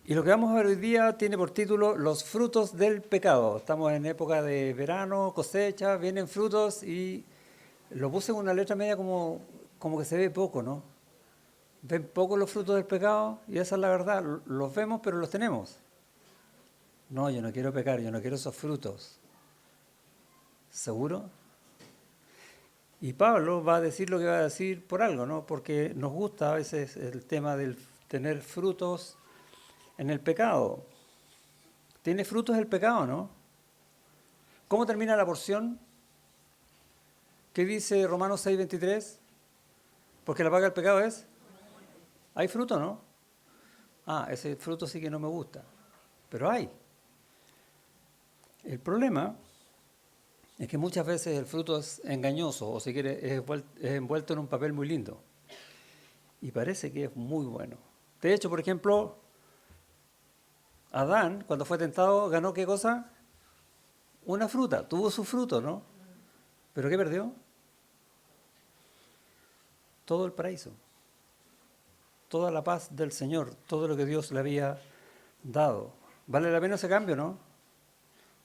Y lo que vamos a ver hoy día tiene por título Los frutos del pecado. Estamos en época de verano, cosecha, vienen frutos y lo puse en una letra media como que se ve poco, ¿no? Ven poco los frutos del pecado y esa es la verdad. Los vemos pero los tenemos. No, yo no quiero pecar, yo no quiero esos frutos. ¿Seguro? Y Pablo va a decir lo que va a decir por algo, ¿no? Porque nos gusta a veces el tema del tener frutos en el pecado. Tiene frutos el pecado, ¿no? ¿Cómo termina la porción? ¿Qué dice Romanos 6:23? Porque la paga del pecado es, hay fruto, ¿no? Ah, ese fruto sí que no me gusta, pero hay. El problema es que muchas veces el fruto es engañoso, o si quiere, es envuelto en un papel muy lindo. Y parece que es muy bueno. De hecho, por ejemplo, Adán, cuando fue tentado, ganó ¿qué cosa? Una fruta, tuvo su fruto, ¿no? ¿Pero qué perdió? Todo el paraíso, toda la paz del Señor, todo lo que Dios le había dado. ¿Vale la pena ese cambio, no?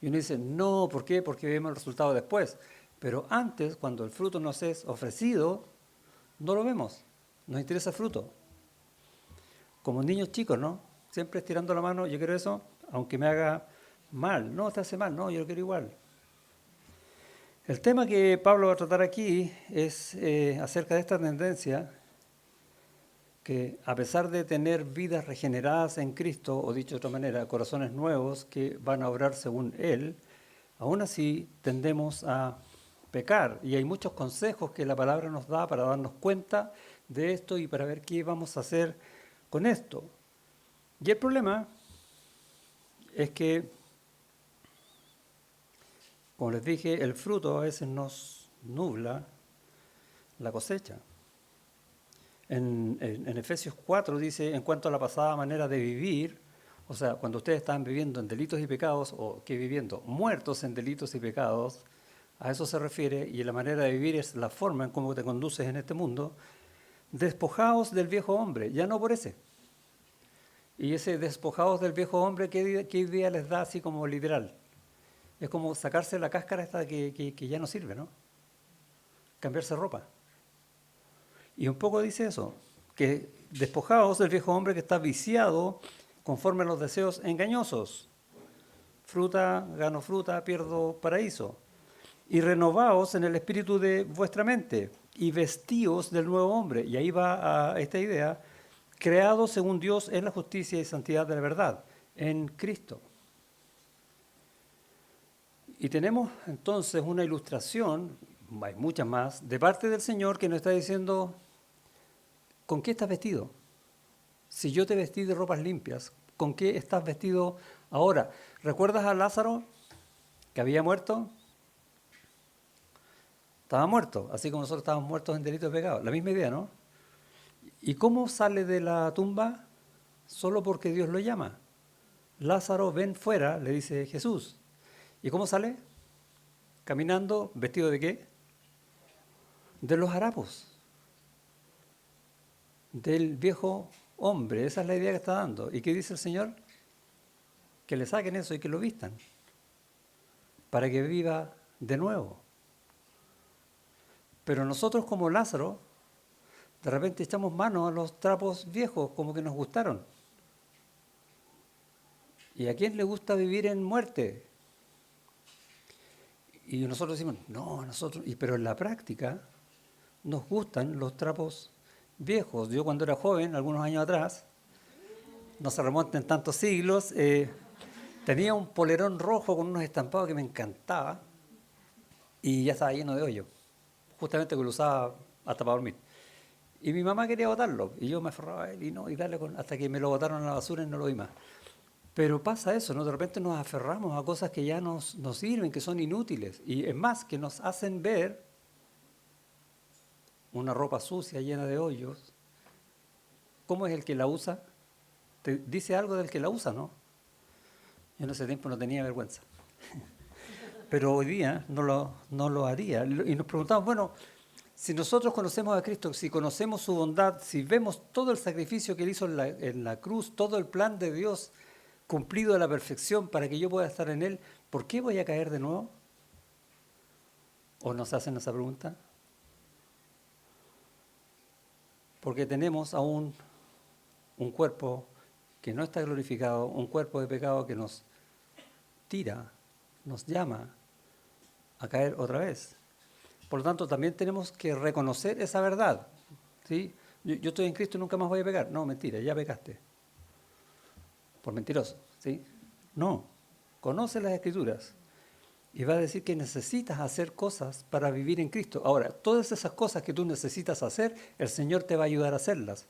Y uno dice, no, ¿por qué? Porque vemos el resultado después. Pero antes, cuando el fruto nos es ofrecido, no lo vemos. Nos interesa el fruto. Como niños chicos, ¿no? Siempre estirando la mano, yo quiero eso, aunque me haga mal. No, te hace mal, no, yo lo quiero igual. El tema que Pablo va a tratar aquí es acerca de esta tendencia que a pesar de tener vidas regeneradas en Cristo, o dicho de otra manera, corazones nuevos que van a obrar según Él, aún así tendemos a pecar. Y hay muchos consejos que la palabra nos da para darnos cuenta de esto y para ver qué vamos a hacer con esto. Y el problema es que, como les dije, el fruto a veces nos nubla la cosecha. En Efesios 4 dice, en cuanto a la pasada manera de vivir, o sea, cuando ustedes estaban viviendo en delitos y pecados, o que viviendo muertos en delitos y pecados, a eso se refiere, y la manera de vivir es la forma en cómo te conduces en este mundo, despojaos del viejo hombre, ya no por ese. Y ese despojados del viejo hombre, ¿qué idea les da así como literal? Es como sacarse la cáscara esta que ya no sirve, ¿no? Cambiarse ropa. Y un poco dice eso, que despojaos del viejo hombre que está viciado conforme a los deseos engañosos. Fruta, gano fruta, pierdo paraíso. Y renovaos en el espíritu de vuestra mente y vestíos del nuevo hombre. Y ahí va a esta idea, creado según Dios en la justicia y santidad de la verdad, en Cristo. Y tenemos entonces una ilustración, hay muchas más, de parte del Señor que nos está diciendo, ¿con qué estás vestido? Si yo te vestí de ropas limpias, ¿con qué estás vestido ahora? ¿Recuerdas a Lázaro que había muerto? Estaba muerto, así como nosotros estábamos muertos en delito de pecado. La misma idea, ¿no? ¿Y cómo sale de la tumba? Solo porque Dios lo llama. Lázaro, ven fuera, le dice Jesús. ¿Y cómo sale? Caminando, vestido de qué? De los harapos, del viejo hombre. Esa es la idea que está dando. ¿Y qué dice el Señor? Que le saquen eso y que lo vistan, para que viva de nuevo. Pero nosotros como Lázaro, de repente echamos mano a los trapos viejos, como que nos gustaron. ¿Y a quién le gusta vivir en muerte? Y nosotros decimos, no, nosotros, pero en la práctica nos gustan los trapos viejos. Yo cuando era joven, algunos años atrás, no se remontan tantos siglos, tenía un polerón rojo con unos estampados que me encantaba y ya estaba lleno de hoyo, justamente que lo usaba hasta para dormir. Y mi mamá quería botarlo y yo me aferraba a él y no, y darle hasta que me lo botaron a la basura y no lo vi más. Pero pasa eso, ¿no? De repente nos aferramos a cosas que ya nos sirven, que son inútiles. Y es más, que nos hacen ver una ropa sucia llena de hoyos. ¿Cómo es el que la usa? Te dice algo del que la usa, ¿no? Yo en ese tiempo no tenía vergüenza. Pero hoy día no lo haría. Y nos preguntamos, bueno, Si nosotros conocemos a Cristo, si conocemos su bondad, si vemos todo el sacrificio que Él hizo en la cruz, todo el plan de Dios cumplido a la perfección para que yo pueda estar en Él, ¿por qué voy a caer de nuevo? ¿O nos hacen esa pregunta? Porque tenemos aún un cuerpo que no está glorificado, un cuerpo de pecado que nos tira, nos llama a caer otra vez. Por lo tanto, también tenemos que reconocer esa verdad. ¿Sí? Yo estoy en Cristo y nunca más voy a pecar. No, mentira, ya pecaste. Por mentiroso. ¿Sí? No, conoce las Escrituras y va a decir que necesitas hacer cosas para vivir en Cristo. Ahora, todas esas cosas que tú necesitas hacer, el Señor te va a ayudar a hacerlas.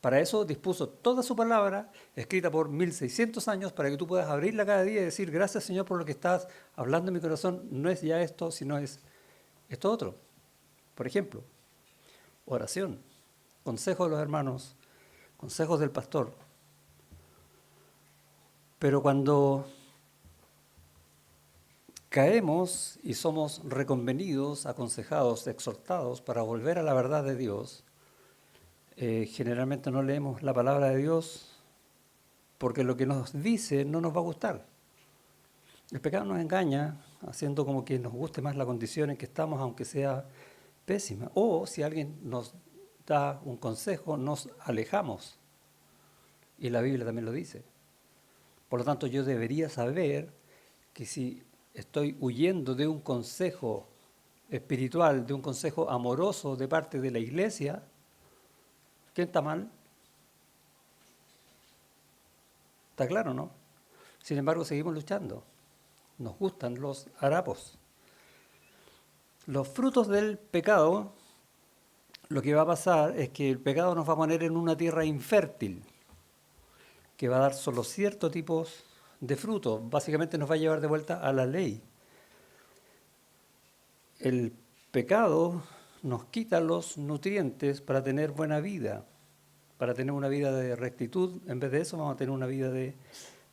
Para eso dispuso toda su palabra, escrita por 1600 años, para que tú puedas abrirla cada día y decir, gracias Señor por lo que estás hablando en mi corazón. No es ya esto, sino es esto otro. Por ejemplo, oración, consejos de los hermanos, consejos del pastor. Pero cuando caemos y somos reconvenidos, aconsejados, exhortados para volver a la verdad de Dios, generalmente no leemos la palabra de Dios porque lo que nos dice no nos va a gustar. El pecado nos engaña haciendo como que nos guste más la condición en que estamos, aunque sea pésima. O si alguien nos da un consejo, nos alejamos. Y la Biblia también lo dice. Por lo tanto, yo debería saber que si estoy huyendo de un consejo espiritual, de un consejo amoroso de parte de la iglesia, ¿quién está mal? ¿Está claro, no? Sin embargo, seguimos luchando. Nos gustan los harapos. Los frutos del pecado, lo que va a pasar es que el pecado nos va a poner en una tierra infértil, que va a dar solo ciertos tipos de frutos. Básicamente nos va a llevar de vuelta a la ley. El pecado nos quita los nutrientes para tener buena vida, para tener una vida de rectitud. En vez de eso vamos a tener una vida de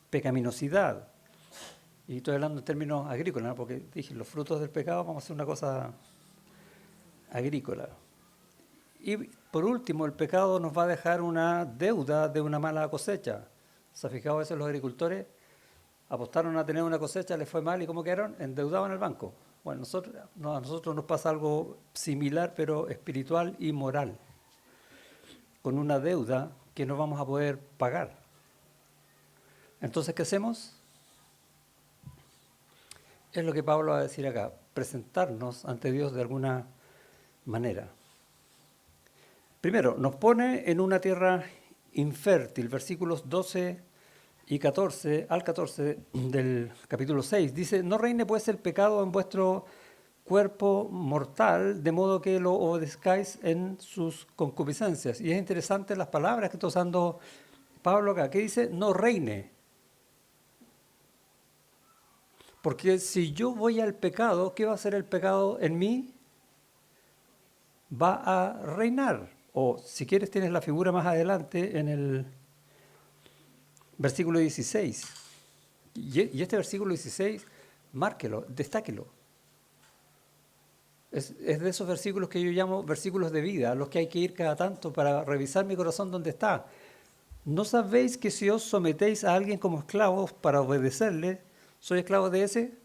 pecaminosidad. Y estoy hablando en términos agrícolas, ¿no? Porque dije, los frutos del pecado vamos a hacer una cosa agrícola. Y por último, el pecado nos va a dejar una deuda de una mala cosecha. ¿Se ha fijado eso? Los agricultores apostaron a tener una cosecha, les fue mal y ¿cómo quedaron? Endeudados en el banco. Bueno, a nosotros nos pasa algo similar, pero espiritual y moral, con una deuda que no vamos a poder pagar. Entonces, ¿qué hacemos? Es lo que Pablo va a decir acá, presentarnos ante Dios de alguna manera. Primero, nos pone en una tierra infértil, versículos 12 y 14 al 14 del capítulo 6. Dice, no reine pues el pecado en vuestro cuerpo mortal, de modo que lo obedezcáis en sus concupiscencias. Y es interesante las palabras que está usando Pablo acá, que dice, no reine. Porque si yo voy al pecado, ¿qué va a hacer el pecado en mí? Va a reinar. O si quieres tienes la figura más adelante en el versículo 16. Y este versículo 16, márquelo, destáquelo. Es de esos versículos que yo llamo versículos de vida, a los que hay que ir cada tanto para revisar mi corazón dónde está. ¿No sabéis que si os sometéis a alguien como esclavos para obedecerle, soy esclavo de ese?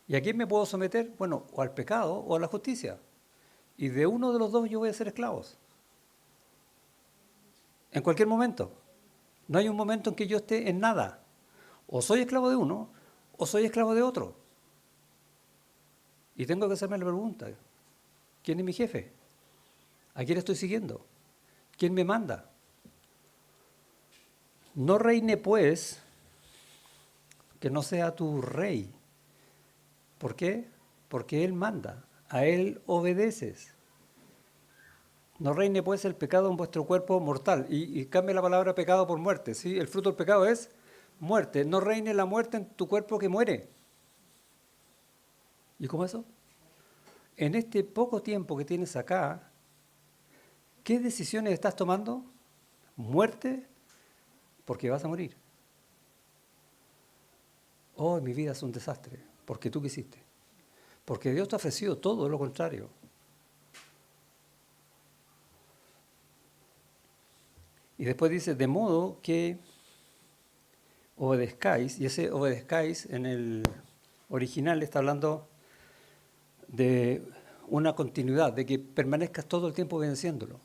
¿Y a quién me puedo someter? Bueno, o al pecado o a la justicia. Y de uno de los dos yo voy a ser esclavos. En cualquier momento. No hay un momento en que yo esté en nada. O soy esclavo de uno o soy esclavo de otro. Y tengo que hacerme la pregunta, ¿quién es mi jefe? ¿A quién estoy siguiendo? ¿Quién me manda? No reine pues que no sea tu rey. ¿Por qué? Porque Él manda, a Él obedeces. No reine pues el pecado en vuestro cuerpo mortal. Y cambia la palabra pecado por muerte. ¿Sí? El fruto del pecado es muerte. No reine la muerte en tu cuerpo que muere. ¿Y cómo eso? En este poco tiempo que tienes acá, ¿qué decisiones estás tomando? Muerte, porque vas a morir. Oh, mi vida es un desastre, porque tú quisiste. Porque Dios te ha ofrecido todo lo contrario. Y después dice, de modo que obedezcáis, y ese obedezcáis en el original está hablando de una continuidad, de que permanezcas todo el tiempo obedeciéndolo. O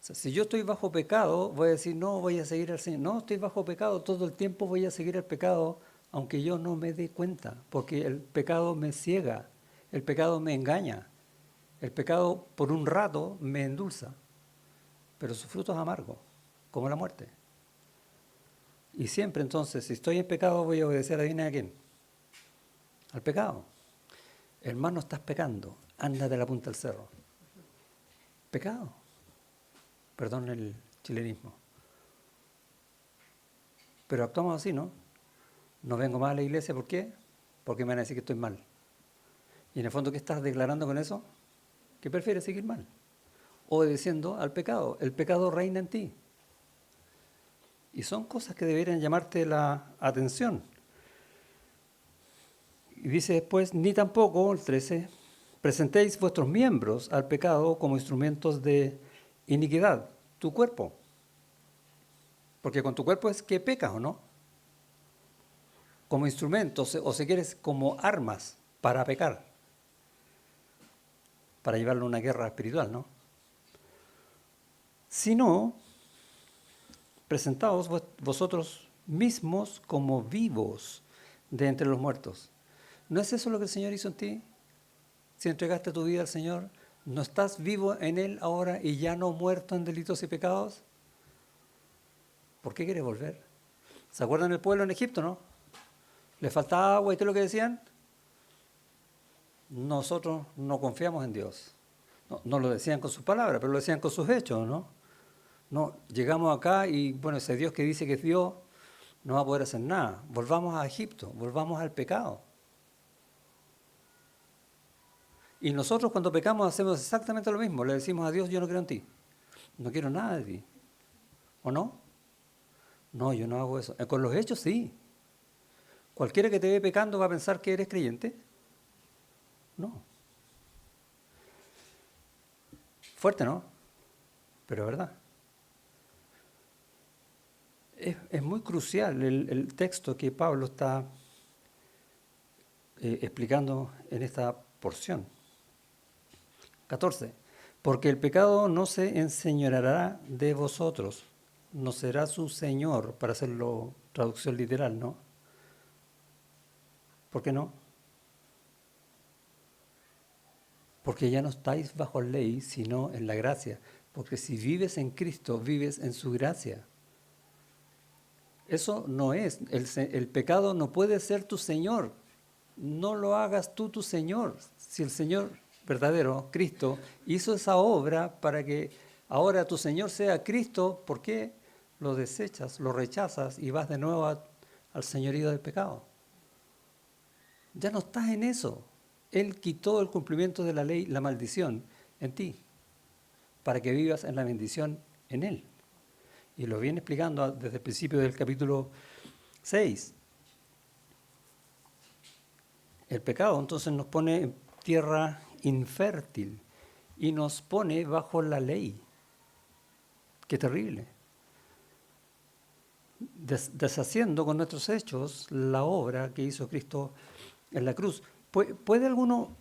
sea, si yo estoy bajo pecado, voy a decir, no, voy a seguir al Señor. No, estoy bajo pecado, todo el tiempo voy a seguir el pecado, aunque yo no me dé cuenta, porque el pecado me ciega, el pecado me engaña, el pecado por un rato me endulza, pero su fruto es amargo, como la muerte. Y siempre entonces, si estoy en pecado, voy a obedecer, ¿adivina a quién? Al pecado. Hermano, estás pecando, ándate a la punta del cerro. Pecado. Perdón el chilenismo. Pero actuamos así, ¿no? No vengo más a la iglesia, ¿por qué? Porque me van a decir que estoy mal. Y en el fondo, ¿qué estás declarando con eso? Que prefieres seguir mal, obedeciendo al pecado. El pecado reina en ti. Y son cosas que deberían llamarte la atención. Y dice después, ni tampoco, el 13, presentéis vuestros miembros al pecado como instrumentos de iniquidad, tu cuerpo. Porque con tu cuerpo es que pecas, ¿o no? Como instrumentos, o si quieres, como armas para pecar, para llevarlo a una guerra espiritual, ¿no? Sino, presentaos vosotros mismos como vivos de entre los muertos. ¿No es eso lo que el Señor hizo en ti? Si entregaste tu vida al Señor, ¿no estás vivo en Él ahora y ya no muerto en delitos y pecados? ¿Por qué quieres volver? ¿Se acuerdan del pueblo en Egipto, no? ¿Le faltaba agua y qué es lo que decían? Nosotros no confiamos en Dios. No lo decían con sus palabras, pero lo decían con sus hechos, ¿no? No, llegamos acá y, bueno, ese Dios que dice que es Dios no va a poder hacer nada. Volvamos a Egipto, volvamos al pecado. Y nosotros cuando pecamos hacemos exactamente lo mismo. Le decimos a Dios, yo no creo en ti. No quiero nada de ti. ¿O no? No, yo no hago eso. Con los hechos sí. ¿Cualquiera que te ve pecando va a pensar que eres creyente? No. Fuerte, ¿no? Pero es verdad. Es muy crucial el texto que Pablo está explicando en esta porción. 14. Porque el pecado no se enseñoreará de vosotros, no será su señor, para hacerlo traducción literal, ¿no? ¿Por qué no? Porque ya no estáis bajo ley, sino en la gracia. Porque si vives en Cristo, vives en su gracia. Eso no es, el pecado no puede ser tu Señor. No lo hagas tú tu Señor. Si el Señor verdadero, Cristo, hizo esa obra para que ahora tu Señor sea Cristo, ¿por qué lo desechas, lo rechazas y vas de nuevo al señorío del pecado? Ya no estás en eso. Él quitó el cumplimiento de la ley, la maldición, en ti, para que vivas en la bendición en Él. Y lo viene explicando desde el principio del capítulo 6. El pecado entonces nos pone en tierra infértil y nos pone bajo la ley. Qué terrible. Deshaciendo con nuestros hechos la obra que hizo Cristo en la cruz. ¿Puede alguno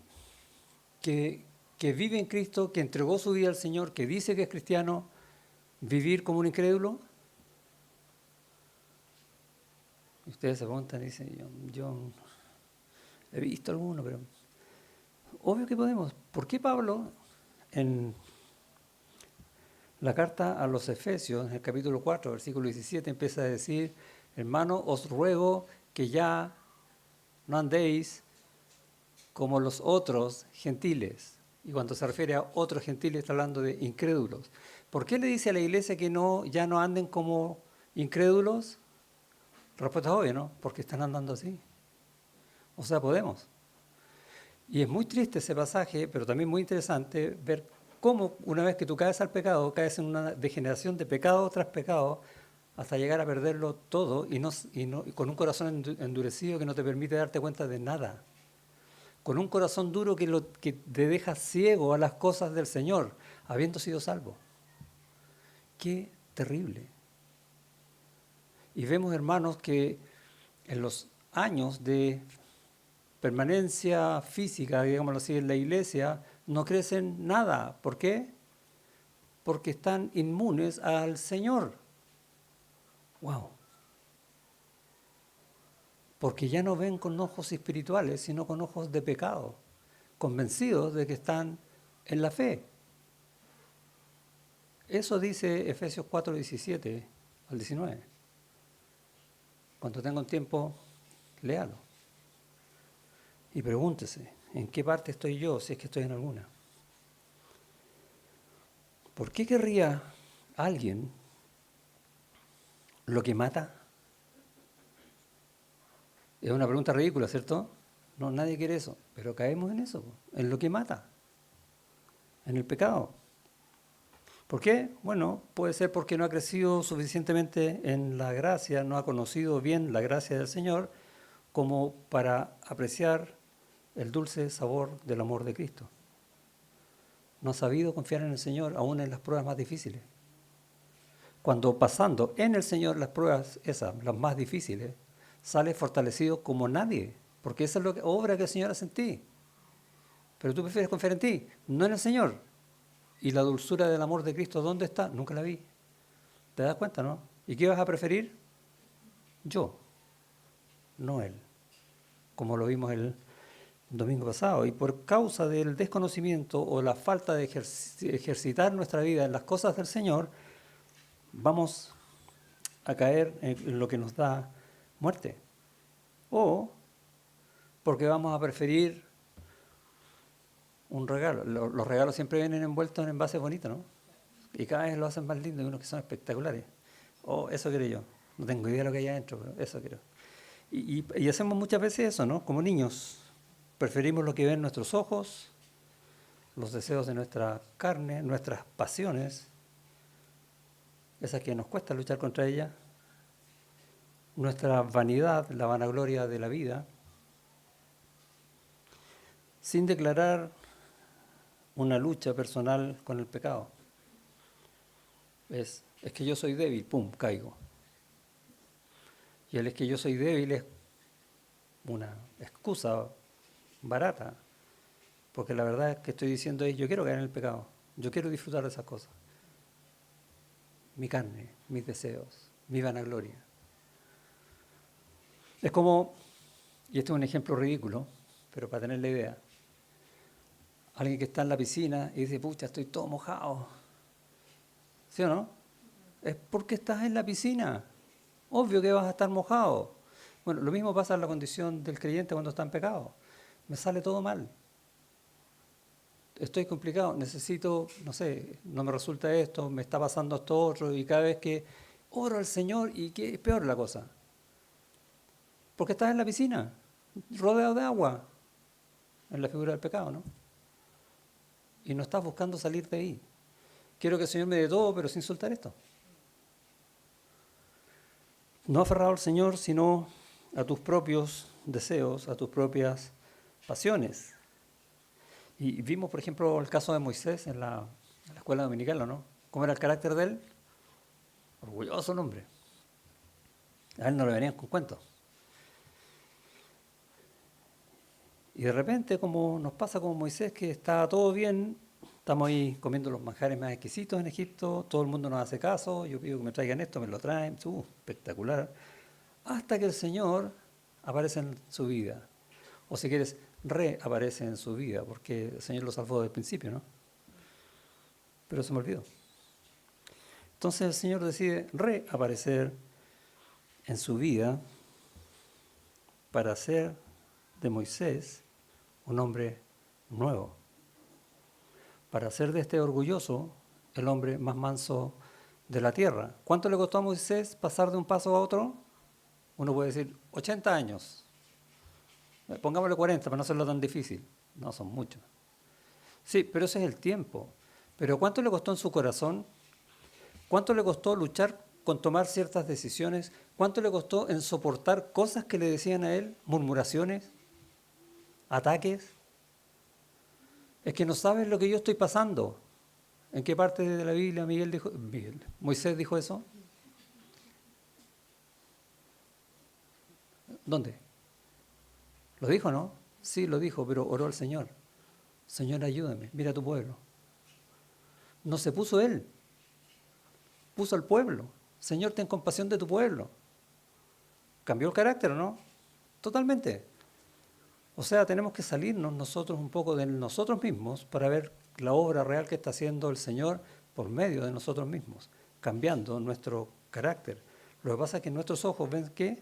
que vive en Cristo, que entregó su vida al Señor, que dice que es cristiano, vivir como un incrédulo? Ustedes se preguntan y dicen, yo he visto alguno, pero obvio que podemos. ¿Por qué Pablo en la carta a los Efesios, en el capítulo 4, versículo 17, empieza a decir, hermano, os ruego que ya no andéis como los otros gentiles? Y cuando se refiere a otros gentiles está hablando de incrédulos. ¿Por qué le dice a la iglesia que ya no anden como incrédulos? Respuesta obvia, ¿no? Porque están andando así. O sea, podemos. Y es muy triste ese pasaje, pero también muy interesante ver cómo una vez que tú caes al pecado, caes en una degeneración de pecado tras pecado, hasta llegar a perderlo todo y con un corazón endurecido que no te permite darte cuenta de nada. Con un corazón duro que te deja ciego a las cosas del Señor, habiendo sido salvo. Qué terrible. Y vemos, hermanos, que en los años de permanencia física, digámoslo así, en la iglesia, no crecen nada. ¿Por qué? Porque están inmunes al Señor. ¡Wow! Porque ya no ven con ojos espirituales, sino con ojos de pecado, convencidos de que están en la fe. Eso dice Efesios 4, 17 al 19. Cuando tenga un tiempo, léalo. Y pregúntese, ¿en qué parte estoy yo, si es que estoy en alguna? ¿Por qué querría alguien lo que mata? Es una pregunta ridícula, ¿cierto? No, nadie quiere eso, pero caemos en eso, en lo que mata, en el pecado. ¿Por qué? Bueno, puede ser porque no ha crecido suficientemente en la gracia, no ha conocido bien la gracia del Señor como para apreciar el dulce sabor del amor de Cristo. No ha sabido confiar en el Señor aún en las pruebas más difíciles. Cuando pasando en el Señor las pruebas esas, las más difíciles, sale fortalecido como nadie, porque esa es la obra que el Señor hace en ti. Pero tú prefieres confiar en ti, no en el Señor. ¿Y la dulzura del amor de Cristo dónde está? Nunca la vi. ¿Te das cuenta, no? ¿Y qué vas a preferir? Yo, no Él, como lo vimos el domingo pasado. Y por causa del desconocimiento o la falta de ejercitar nuestra vida en las cosas del Señor, vamos a caer en lo que nos da muerte. O porque vamos a preferir un regalo. Los regalos siempre vienen envueltos en envases bonitos, ¿no? Y cada vez lo hacen más lindo, y unos que son espectaculares. Oh, eso quiero yo. No tengo idea de lo que hay adentro, pero eso quiero. Y hacemos muchas veces eso, ¿no? Como niños. Preferimos lo que ven nuestros ojos, los deseos de nuestra carne, nuestras pasiones, esas que nos cuesta luchar contra ellas, nuestra vanidad, la vanagloria de la vida, sin declarar una lucha personal con el pecado. Es que yo soy débil, pum, caigo. Y el es que yo soy débil es una excusa barata, porque la verdad es que estoy diciendo es, yo quiero caer en el pecado, yo quiero disfrutar de esas cosas. Mi carne, mis deseos, mi vanagloria. Es como, y este es un ejemplo ridículo, pero para tener la idea, alguien que está en la piscina y dice, pucha, estoy todo mojado. ¿Sí o no? Es porque estás en la piscina. Obvio que vas a estar mojado. Bueno, lo mismo pasa en la condición del creyente cuando está en pecado. Me sale todo mal. Estoy complicado, necesito, no sé, no me resulta esto, me está pasando esto otro, y cada vez que oro al Señor, y que es peor la cosa. Porque estás en la piscina, rodeado de agua, en la figura del pecado, ¿no? Y no estás buscando salir de ahí. Quiero que el Señor me dé todo, pero sin soltar esto. No aferrado al Señor, sino a tus propios deseos, a tus propias pasiones. Y vimos, por ejemplo, el caso de Moisés en la escuela dominical, ¿no? ¿Cómo era el carácter de él? Orgulloso el hombre. A él no le venían con cuentos. Y de repente, como nos pasa con Moisés, que está todo bien, estamos ahí comiendo los manjares más exquisitos en Egipto, todo el mundo nos hace caso, yo pido que me traigan esto, me lo traen, espectacular. Hasta que el Señor aparece en su vida. O si quieres, reaparece en su vida, porque el Señor lo salvó desde el principio, ¿no? Pero se me olvidó. Entonces el Señor decide reaparecer en su vida para hacer de Moisés un hombre nuevo, para hacer de este orgulloso el hombre más manso de la tierra. ¿Cuánto le costó a Moisés pasar de un paso a otro? Uno puede decir 80 años. Pongámosle 40 para no hacerlo tan difícil. No, son muchos. Sí, pero ese es el tiempo. Pero ¿cuánto le costó en su corazón? ¿Cuánto le costó luchar con tomar ciertas decisiones? ¿Cuánto le costó en soportar cosas que le decían a él? Murmuraciones, ataques. Es que no sabes lo que yo estoy pasando. ¿En qué parte de la Biblia Moisés dijo eso? ¿Dónde? ¿Lo dijo, no? Sí, lo dijo, pero oró al Señor. Señor, ayúdame, mira a tu pueblo. No se puso él, puso al pueblo. Señor, ten compasión de tu pueblo. ¿Cambió el carácter o no? Totalmente. O sea, tenemos que salirnos nosotros un poco de nosotros mismos para ver la obra real que está haciendo el Señor por medio de nosotros mismos, cambiando nuestro carácter. Lo que pasa es que nuestros ojos ven que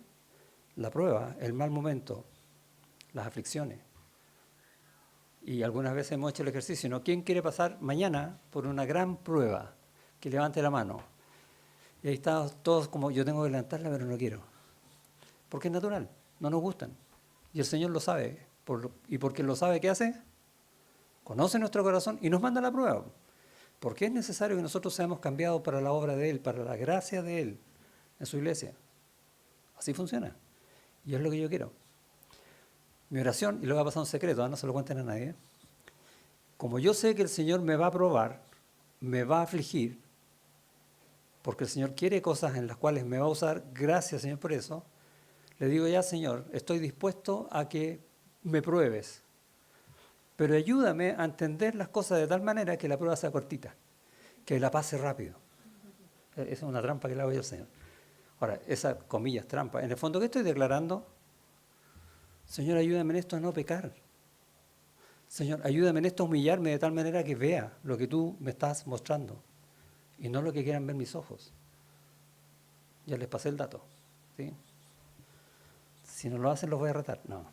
la prueba, el mal momento, las aflicciones. Y algunas veces hemos hecho el ejercicio, ¿no? ¿Quién quiere pasar mañana por una gran prueba? Que levante la mano. Y ahí están todos como, yo tengo que levantarla, pero no quiero. Porque es natural, no nos gustan. Y el Señor lo sabe. Y porque lo sabe, ¿qué hace? Conoce nuestro corazón y nos manda la prueba. Porque es necesario que nosotros seamos cambiados para la obra de Él, para la gracia de Él en su iglesia. Así funciona. Y es lo que yo quiero. Mi oración, y lo va a pasar un secreto, no se lo cuenten a nadie. Como yo sé que el Señor me va a probar, me va a afligir, porque el Señor quiere cosas en las cuales me va a usar, gracias Señor por eso, le digo ya Señor, estoy dispuesto a que me pruebes, pero ayúdame a entender las cosas de tal manera que la prueba sea cortita, que la pase rápido. Esa es una trampa que le hago yo al Señor. Ahora, esa comillas trampa, en el fondo, ¿qué estoy declarando? Señor, ayúdame en esto a no pecar. Señor, ayúdame en esto a humillarme de tal manera que vea lo que tú me estás mostrando y no lo que quieran ver mis ojos. Ya les pasé el dato, ¿sí? Si no lo hacen, los voy a retar. No.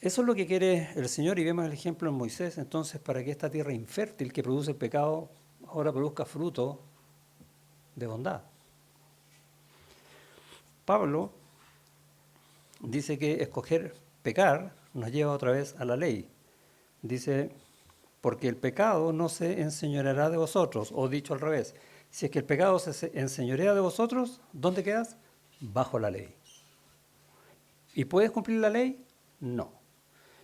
Eso es lo que quiere el Señor y vemos el ejemplo en Moisés, entonces, para que esta tierra infértil que produce el pecado ahora produzca fruto de bondad. Pablo dice que escoger pecar nos lleva otra vez a la ley. Dice, porque el pecado no se enseñoreará de vosotros, o dicho al revés, si es que el pecado se enseñorea de vosotros, ¿dónde quedas? Bajo la ley. ¿Y puedes cumplir la ley? No.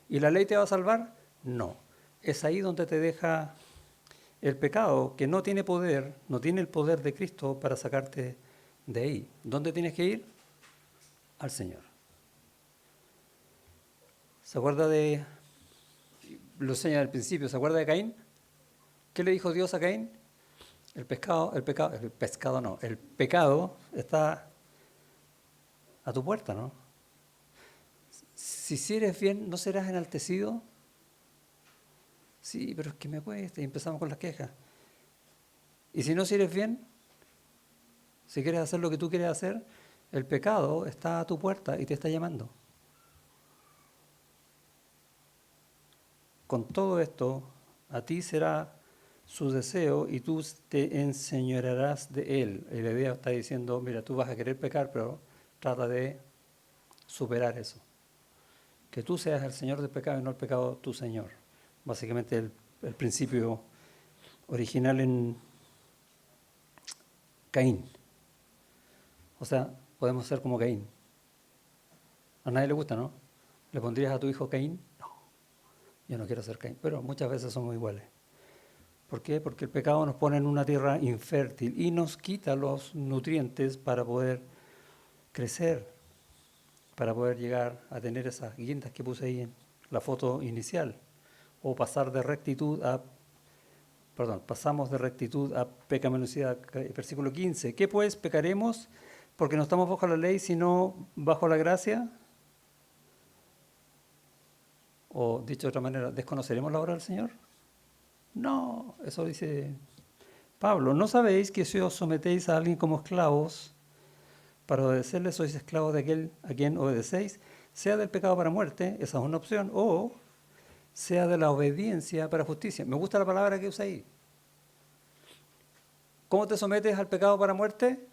¿Y la ley te va a salvar? No. Es ahí donde te deja el pecado, que no tiene poder, no tiene el poder de Cristo para sacarte de ahí. ¿Dónde tienes que ir? Al Señor. ¿Se acuerda de, lo enseña al principio, ¿se acuerda de Caín? ¿Qué le dijo Dios a Caín? El pecado está a tu puerta, ¿no? Si eres bien, ¿no serás enaltecido? Sí, pero es que me cuesta, y empezamos con las quejas. Y si no eres bien, si quieres hacer lo que tú quieres hacer, el pecado está a tu puerta y te está llamando. Con todo esto, a ti será su deseo y tú te enseñorearás de él. Y la idea está diciendo, mira, tú vas a querer pecar, pero trata de superar eso. Que tú seas el Señor del pecado y no el pecado tu Señor. Básicamente el principio original en Caín. O sea, podemos ser como Caín. A nadie le gusta, ¿no? ¿Le pondrías a tu hijo Caín? No, yo no quiero ser Caín, pero muchas veces somos iguales. ¿Por qué? Porque el pecado nos pone en una tierra infértil y nos quita los nutrientes para poder crecer, para poder llegar a tener esas guindas que puse ahí en la foto inicial, o pasamos de rectitud a pecaminosidad. Versículo 15, ¿qué pues pecaremos porque no estamos bajo la ley sino bajo la gracia? O dicho de otra manera, ¿desconoceremos la obra del Señor? No, eso dice Pablo. ¿No sabéis que si os sometéis a alguien como esclavos, para obedecerle sois esclavos de aquel a quien obedecéis, sea del pecado para muerte, esa es una opción, o sea de la obediencia para justicia? Me gusta la palabra que usa ahí. ¿Cómo te sometes al pecado para muerte?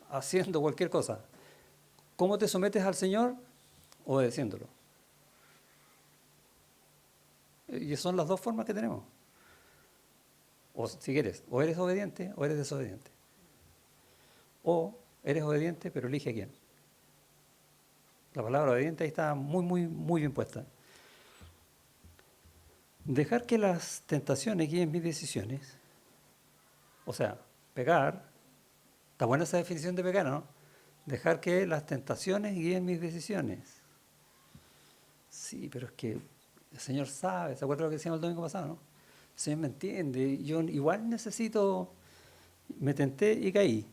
Haciendo cualquier cosa. ¿Cómo te sometes al Señor? Obedeciéndolo. Y son las dos formas que tenemos. O si quieres, o eres obediente o eres desobediente. O eres obediente, pero elige a quién. La palabra obediente ahí está muy bien puesta. Dejar que las tentaciones guíen mis decisiones. O sea, pecar. Está buena esa definición de pecar, ¿no? Dejar que las tentaciones guíen mis decisiones. Sí, pero es que el Señor sabe, ¿se acuerda lo que decíamos el domingo pasado, no? El Señor me entiende, yo igual necesito, me tenté y caí.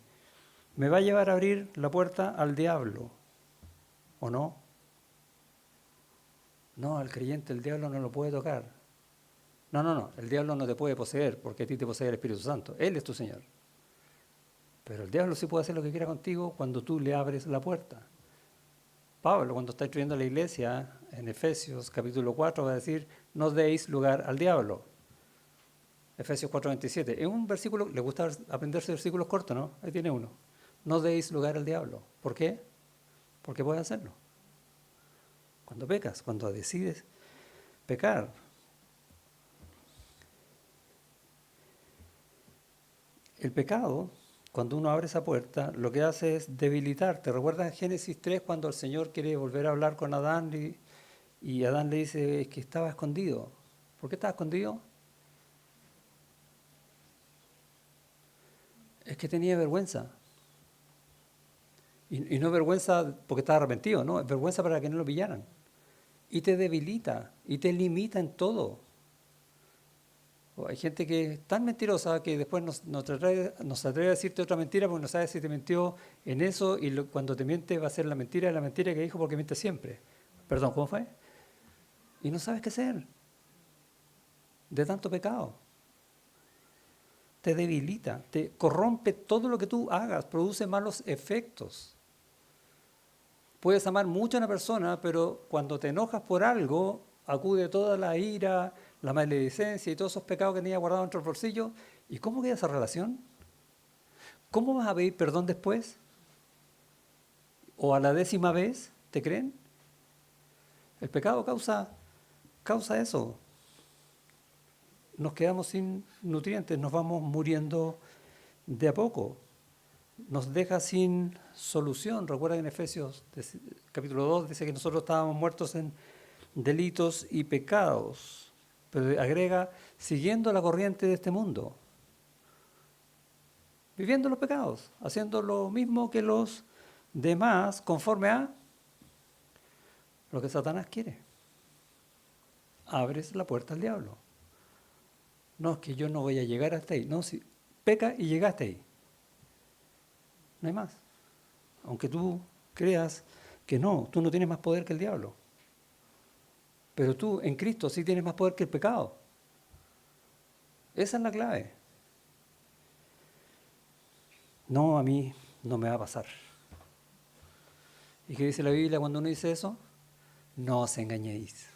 Me va a llevar a abrir la puerta al diablo, ¿o no? No, al creyente el diablo no lo puede tocar. No, el diablo no te puede poseer porque a ti te posee el Espíritu Santo. Él es tu Señor. Pero el diablo sí puede hacer lo que quiera contigo cuando tú le abres la puerta. Pablo, cuando está instruyendo a la iglesia, en Efesios capítulo 4, va a decir, no deis lugar al diablo. Efesios 4:27. Es un versículo, le gusta aprenderse versículos cortos, ¿no? Ahí tiene uno. No deis lugar al diablo. ¿Por qué? Porque puede hacerlo. Cuando pecas, cuando decides pecar. El pecado, cuando uno abre esa puerta, lo que hace es debilitarte. ¿Recuerdas en Génesis 3 cuando el Señor quiere volver a hablar con Adán y Adán le dice es que estaba escondido? ¿Por qué estaba escondido? Es que tenía vergüenza. Y no es vergüenza porque estaba arrepentido, no, es vergüenza para que no lo pillaran. Y te debilita, y te limita en todo. Hay gente que es tan mentirosa que después nos atreve a decirte otra mentira porque no sabes si te mintió en eso y cuando te miente va a ser la mentira de la mentira que dijo porque miente siempre. Perdón, ¿cómo fue? Y no sabes qué hacer de tanto pecado. Te debilita, te corrompe todo lo que tú hagas, produce malos efectos. Puedes amar mucho a una persona, pero cuando te enojas por algo, acude toda la ira, la maledicencia y todos esos pecados que tenías guardados dentro del bolsillo. ¿Y cómo queda esa relación? ¿Cómo vas a pedir perdón después? ¿O a la 10ª vez? ¿Te creen? El pecado causa eso. Nos quedamos sin nutrientes, nos vamos muriendo de a poco. Nos deja sin solución. Recuerda que en Efesios capítulo 2 dice que nosotros estábamos muertos en delitos y pecados. Pero agrega, siguiendo la corriente de este mundo. Viviendo los pecados, haciendo lo mismo que los demás conforme a lo que Satanás quiere. Abres la puerta al diablo. No, es que yo no voy a llegar hasta ahí. No, si peca y llegaste ahí. No hay más. Aunque tú creas que no, tú no tienes más poder que el diablo. Pero tú en Cristo sí tienes más poder que el pecado. Esa es la clave. No, a mí no me va a pasar. ¿Y qué dice la Biblia cuando uno dice eso? No os engañéis,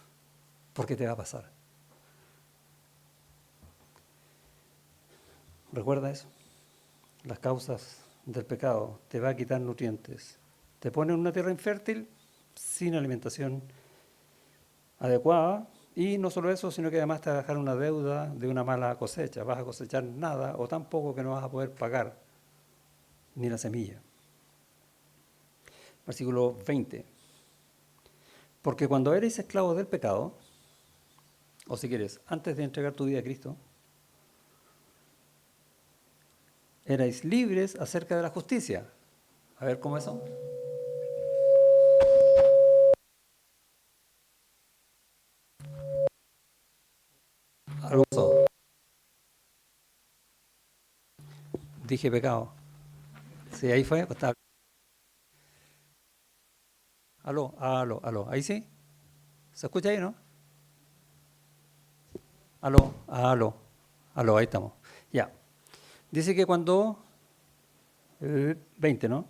porque te va a pasar. Recuerda eso. Las causas del pecado te va a quitar nutrientes. Te pone en una tierra infértil sin alimentación adecuada y no solo eso, sino que además te va a dejar una deuda de una mala cosecha. Vas a cosechar nada o tan poco que no vas a poder pagar ni la semilla. Versículo 20. Porque cuando eres esclavos del pecado, o si quieres, antes de entregar tu vida a Cristo, erais libres acerca de la justicia. A ver, ¿cómo es eso? Algo pasó. Dije pecado. Sí, ahí fue. Pues, aló. ¿Ahí sí? ¿Se escucha ahí, no? Aló, ahí estamos. Ya. Dice que cuando, 20, ¿no?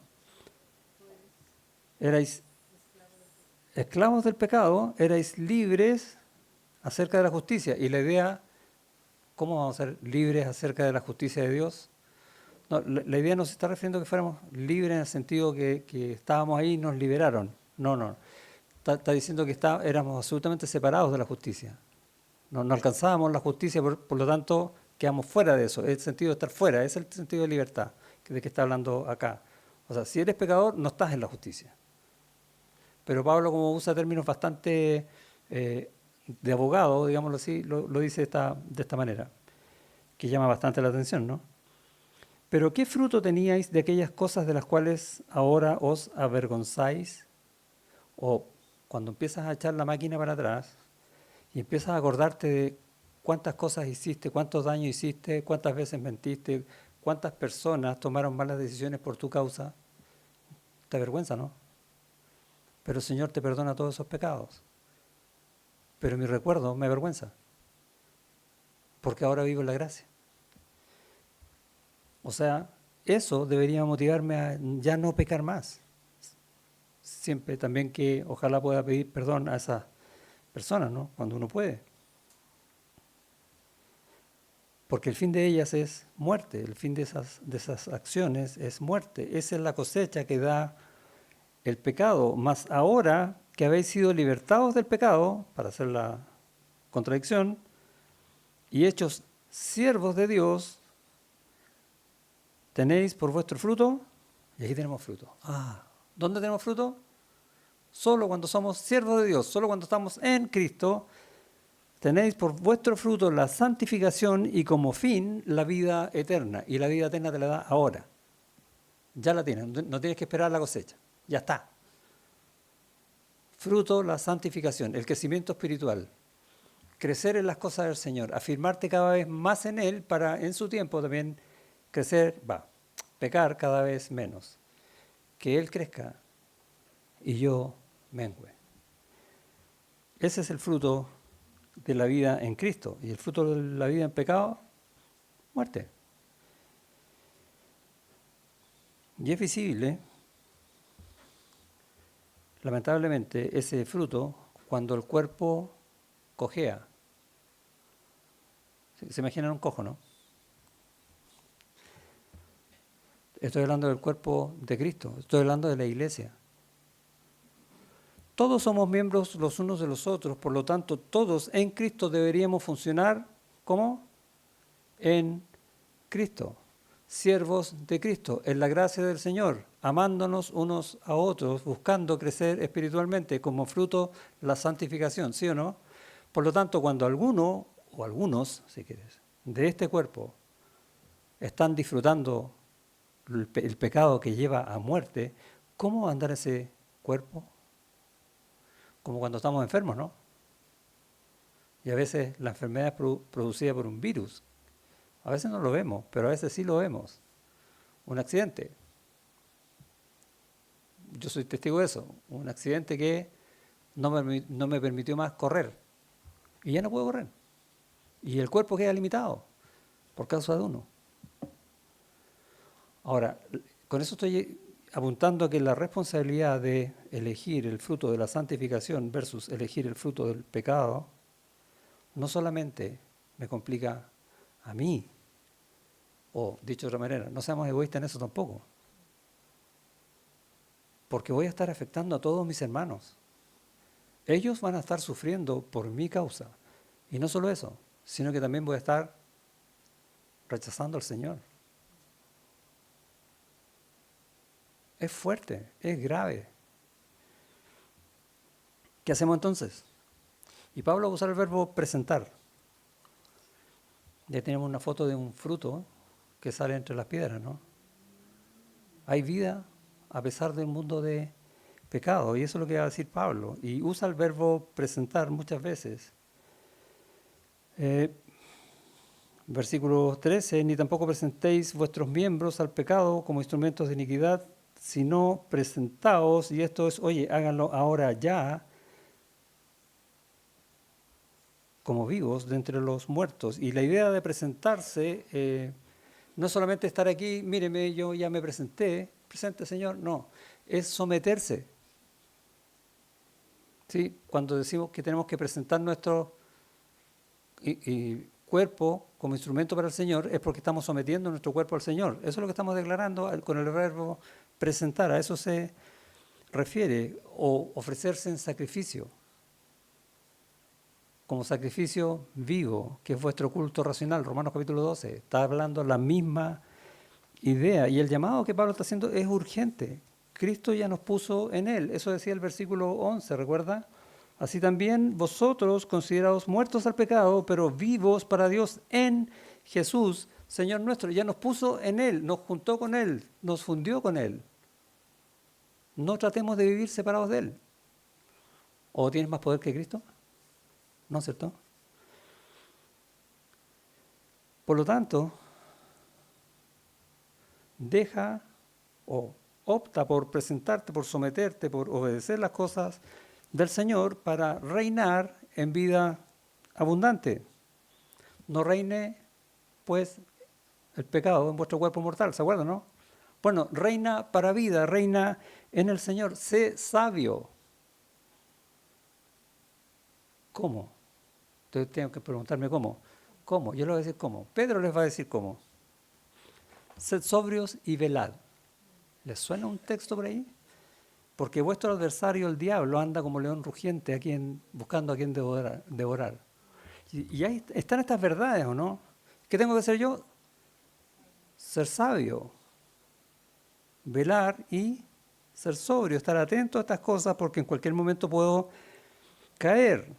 Erais esclavos del pecado, erais libres acerca de la justicia. Y la idea, ¿cómo vamos a ser libres acerca de la justicia de Dios? No, la idea no se está refiriendo a que fuéramos libres en el sentido que estábamos ahí y nos liberaron. No. Está diciendo que éramos absolutamente separados de la justicia. No alcanzábamos la justicia, por lo tanto, quedamos fuera de eso. Es el sentido de estar fuera, es el sentido de libertad de que está hablando acá. O sea, si eres pecador, no estás en la justicia. Pero Pablo, como usa términos bastante de abogado, digámoslo así, lo dice de esta manera, que llama bastante la atención, ¿no? Pero ¿qué fruto teníais de aquellas cosas de las cuales ahora os avergonzáis? O cuando empiezas a echar la máquina para atrás y empiezas a acordarte de cuántas cosas hiciste, cuántos daños hiciste, cuántas veces mentiste, cuántas personas tomaron malas decisiones por tu causa, te avergüenza, ¿no? Pero el Señor te perdona todos esos pecados. Pero mi recuerdo me avergüenza, porque ahora vivo en la gracia. O sea, eso debería motivarme a ya no pecar más. Siempre también que ojalá pueda pedir perdón a esas personas, ¿no? Cuando uno puede. Porque el fin de ellas es muerte, el fin de esas acciones es muerte. Esa es la cosecha que da el pecado. Mas ahora que habéis sido libertados del pecado, para hacer la contradicción, y hechos siervos de Dios, tenéis por vuestro fruto, y aquí tenemos fruto. ¿Dónde tenemos fruto? Solo cuando somos siervos de Dios, solo cuando estamos en Cristo, tenéis por vuestro fruto la santificación y como fin la vida eterna. Y la vida eterna te la da ahora. Ya la tienes, no tienes que esperar la cosecha. Ya está. Fruto, la santificación, el crecimiento espiritual. Crecer en las cosas del Señor, afirmarte cada vez más en Él para en su tiempo también pecar cada vez menos. Que Él crezca y yo mengüe. Ese es el fruto de la vida en Cristo. Y el fruto de la vida en pecado, muerte. Y es visible, lamentablemente, ese fruto cuando el cuerpo cojea. ¿Se imaginan un cojo, no? Estoy hablando del cuerpo de Cristo, estoy hablando de la iglesia. Todos somos miembros los unos de los otros, por lo tanto, todos en Cristo deberíamos funcionar como en Cristo, siervos de Cristo, en la gracia del Señor, amándonos unos a otros, buscando crecer espiritualmente, como fruto la santificación, ¿sí o no? Por lo tanto, cuando alguno, o algunos, si quieres, de este cuerpo están disfrutando el pecado que lleva a muerte, ¿cómo va a andar ese cuerpo? Como cuando estamos enfermos, ¿no? Y a veces la enfermedad es producida por un virus. A veces no lo vemos, pero a veces sí lo vemos. Un accidente. Yo soy testigo de eso. Un accidente que no me permitió más correr. Y ya no puedo correr. Y el cuerpo queda limitado por causa de uno. Ahora, con eso estoy apuntando a que la responsabilidad de elegir el fruto de la santificación versus elegir el fruto del pecado no solamente me complica a mí, o dicho de otra manera, no seamos egoístas en eso tampoco, porque voy a estar afectando a todos mis hermanos. Ellos van a estar sufriendo por mi causa. Y no solo eso, sino que también voy a estar rechazando al Señor. Es fuerte, es grave. ¿Qué hacemos entonces? Y Pablo va a usar el verbo presentar. Ya tenemos una foto de un fruto que sale entre las piedras, ¿no? Hay vida a pesar del mundo de pecado, y eso es lo que va a decir Pablo. Y usa el verbo presentar muchas veces. Versículo 13, ni tampoco presentéis vuestros miembros al pecado como instrumentos de iniquidad, sino presentaos, y esto es, oye, háganlo ahora ya, como vivos de entre los muertos. Y la idea de presentarse no es solamente estar aquí, míreme, yo ya me presenté, presente Señor, no, es someterse. ¿Sí? Cuando decimos que tenemos que presentar nuestro cuerpo como instrumento para el Señor, es porque estamos sometiendo nuestro cuerpo al Señor. Eso es lo que estamos declarando con el verbo presentar, a eso se refiere, o ofrecerse en sacrificio, como sacrificio vivo, que es vuestro culto racional. Romanos capítulo 12, está hablando la misma idea, y el llamado que Pablo está haciendo es urgente. Cristo ya nos puso en él, eso decía el versículo 11, ¿recuerda? Así también vosotros, considerados muertos al pecado, pero vivos para Dios en Jesús, Señor nuestro, ya nos puso en Él, nos juntó con Él, nos fundió con Él. No tratemos de vivir separados de Él. ¿O tienes más poder que Cristo? ¿No es cierto? Por lo tanto, deja o opta por presentarte, por someterte, por obedecer las cosas del Señor para reinar en vida abundante. No reine, pues, el pecado en vuestro cuerpo mortal, ¿se acuerdan, no? Bueno, reina para vida, reina en el Señor. Sé sabio. ¿Cómo? Entonces tengo que preguntarme cómo. ¿Cómo? Yo les voy a decir cómo. Pedro les va a decir cómo. Sed sobrios y velad. ¿Les suena un texto por ahí? Porque vuestro adversario, el diablo, anda como león rugiente buscando a quien devorar. Y ahí están estas verdades, ¿o no? ¿Qué tengo que hacer yo? Ser sabio, velar y ser sobrio, estar atento a estas cosas porque en cualquier momento puedo caer.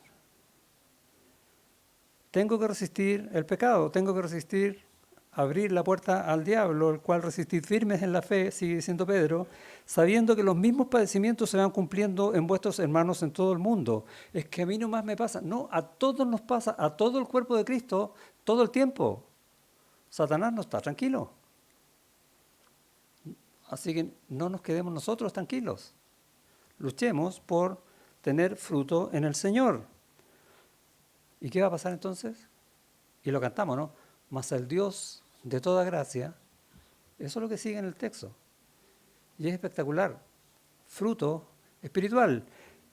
Tengo que resistir el pecado, tengo que resistir, abrir la puerta al diablo, el cual resistid firmes en la fe, sigue diciendo Pedro, sabiendo que los mismos padecimientos se van cumpliendo en vuestros hermanos en todo el mundo. Es que a mí nomás me pasa, no, a todos nos pasa, a todo el cuerpo de Cristo, todo el tiempo. Satanás no está tranquilo. Así que no nos quedemos nosotros tranquilos. Luchemos por tener fruto en el Señor. ¿Y qué va a pasar entonces? Y lo cantamos, ¿no? Mas el Dios de toda gracia, eso es lo que sigue en el texto. Y es espectacular. Fruto espiritual,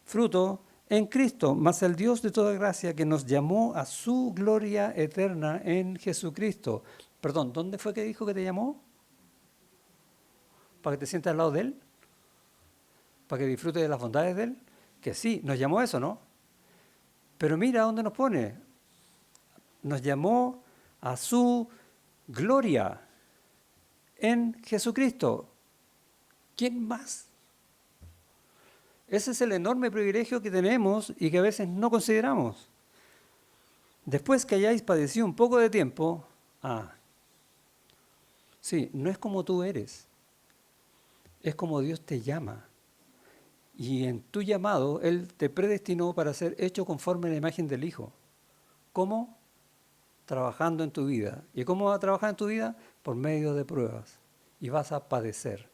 fruto en Cristo, mas el Dios de toda gracia que nos llamó a su gloria eterna en Jesucristo. Perdón, ¿dónde fue que dijo que te llamó? ¿Para que te sientas al lado de Él? ¿Para que disfrutes de las bondades de Él? Que sí, nos llamó a eso, ¿no? Pero mira dónde nos pone. Nos llamó a su gloria en Jesucristo. ¿Quién más? Ese es el enorme privilegio que tenemos y que a veces no consideramos. Después que hayáis padecido un poco de tiempo, sí, no es como tú eres, es como Dios te llama. Y en tu llamado, Él te predestinó para ser hecho conforme a la imagen del Hijo. ¿Cómo? Trabajando en tu vida. ¿Y cómo va a trabajar en tu vida? Por medio de pruebas. Y vas a padecer.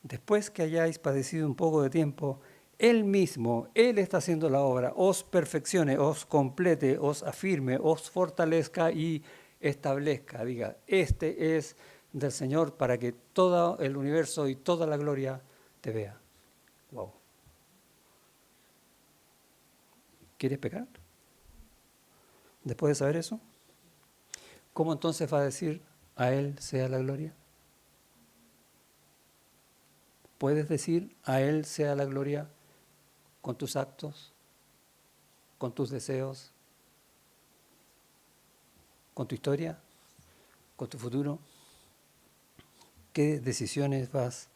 Después que hayáis padecido un poco de tiempo, Él mismo, Él está haciendo la obra, os perfeccione, os complete, os afirme, os fortalezca y establezca. Diga, este es del Señor para que todo el universo y toda la gloria te vea. Wow. ¿Quieres pecar? Después de saber eso, ¿cómo entonces va a decir a Él sea la gloria? ¿Puedes decir a Él sea la gloria con tus actos, con tus deseos, con tu historia, con tu futuro? ¿Qué decisiones vas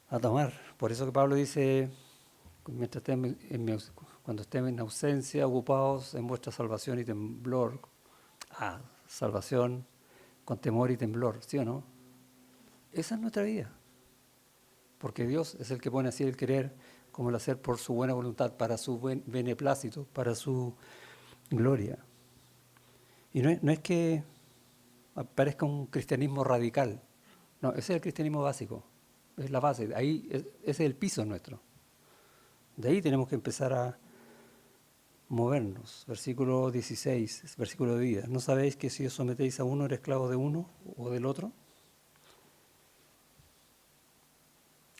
a tomar? Por eso que Pablo dice, cuando estén en ausencia, ocupados en vuestra salvación y temblor. Salvación con temor y temblor, ¿sí o no? Esa es nuestra vida. Porque Dios es el que pone así el querer como el hacer por su buena voluntad, para su buen beneplácito, para su gloria. Y no es que parezca un cristianismo radical, no, ese es el cristianismo básico, es la base, ese es el piso nuestro. De ahí tenemos que empezar a movernos. Versículo 16, versículo de vida. ¿No sabéis que si os sometéis a uno, eres esclavo de uno o del otro?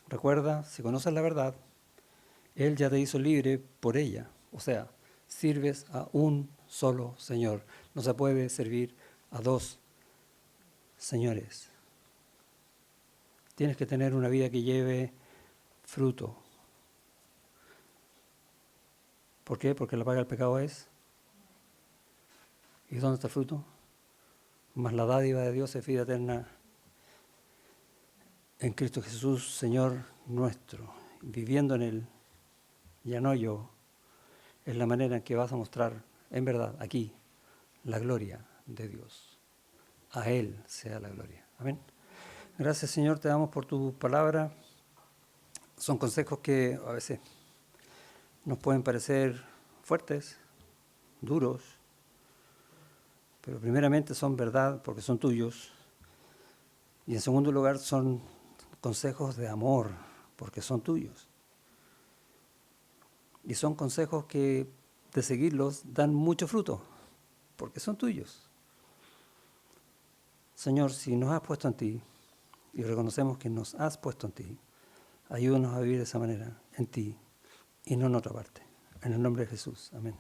Recuerda, si conoces la verdad, Él ya te hizo libre por ella. O sea, sirves a un solo Señor. No se puede servir a dos señores. Tienes que tener una vida que lleve fruto. ¿Por qué? Porque la paga del pecado es. ¿Y dónde está el fruto? Mas la dádiva de Dios es vida eterna en Cristo Jesús, Señor nuestro. Viviendo en Él, ya no yo, es la manera en que vas a mostrar, en verdad, aquí, la gloria de Dios. A Él sea la gloria. Amén. Gracias, Señor, te damos por tu palabra. Son consejos que a veces nos pueden parecer fuertes, duros, pero primeramente son verdad porque son tuyos. Y en segundo lugar son consejos de amor porque son tuyos. Y son consejos que de seguirlos dan mucho fruto porque son tuyos. Señor, si nos has puesto en ti y reconocemos que nos has puesto en ti, ayúdanos a vivir de esa manera, en ti y no en otra parte. En el nombre de Jesús. Amén.